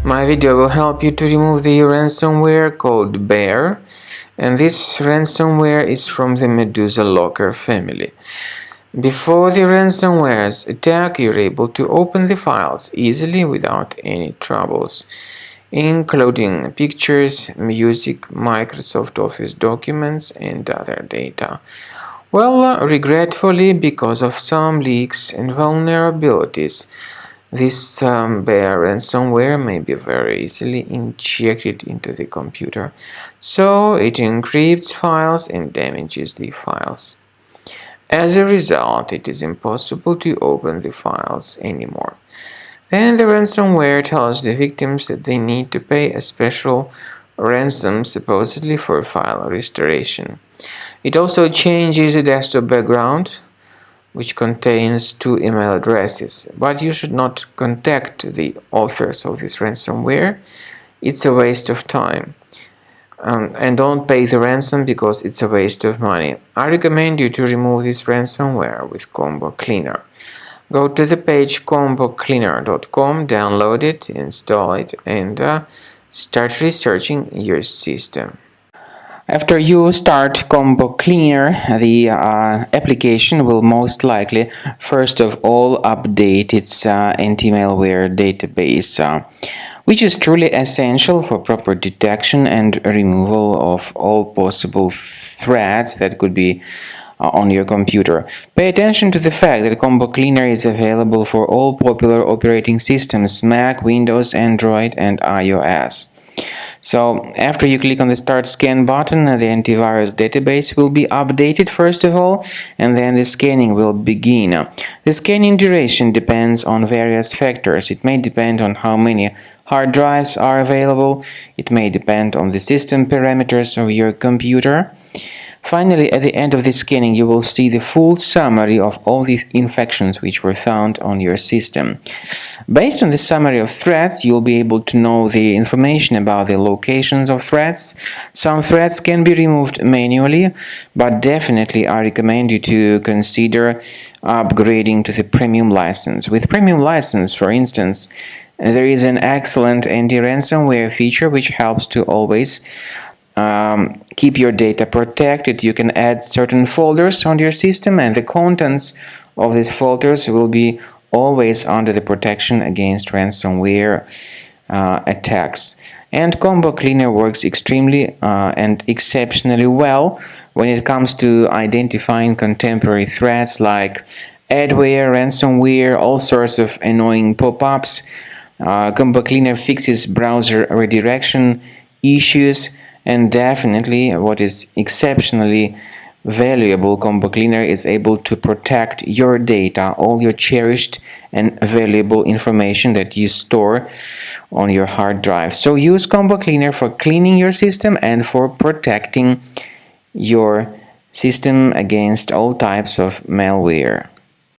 My video will help you to remove the ransomware called Bear, and this ransomware is from the Medusa Locker family. Before the ransomware's attack, you're able to open the files easily without any troubles, including pictures, music, Microsoft Office documents, and other data. Well, regretfully, because of some leaks and vulnerabilities, this Bear ransomware may be very easily injected into the computer, so it encrypts files and damages the files. As a result, it is impossible to open the files anymore. Then the ransomware tells the victims that they need to pay a special ransom, supposedly for file restoration. It also changes the desktop background, which contains 2 email addresses, but you should not contact the authors of this ransomware. It's a waste of time. And don't pay the ransom because it's a waste of money. I recommend you to remove this ransomware with Combo Cleaner. Go to the page combocleaner.com, download it, install it, and start researching your system. After you start Combo Cleaner, the application will most likely first of all update its anti-malware database, which is truly essential for proper detection and removal of all possible threats that could be on your computer. Pay attention to the fact that Combo Cleaner is available for all popular operating systems: Mac, Windows, Android, and iOS. So after you click on the Start Scan button, the antivirus database will be updated first of all, and then the scanning will begin. The scanning duration depends on various factors. It may depend on how many hard drives are available. It may depend on the system parameters of your computer. Finally, at the end of the scanning, you will see the full summary of all the infections which were found on your system. Based on the summary of threats, you'll be able to know the information about the locations of threats. Some threats can be removed manually, but definitely I recommend you to consider upgrading to the premium license. With premium license, for instance, there is an excellent anti-ransomware feature which helps to always keep your data protected. You can add certain folders on your system, and the contents of these folders will be always under the protection against ransomware attacks. And Combo Cleaner works extremely and exceptionally well when it comes to identifying contemporary threats like adware, ransomware, all sorts of annoying pop-ups. Combo Cleaner fixes browser redirection issues. And definitely, what is exceptionally valuable, Combo Cleaner is able to protect your data, all your cherished and valuable information that you store on your hard drive. So use Combo Cleaner for cleaning your system and for protecting your system against all types of malware.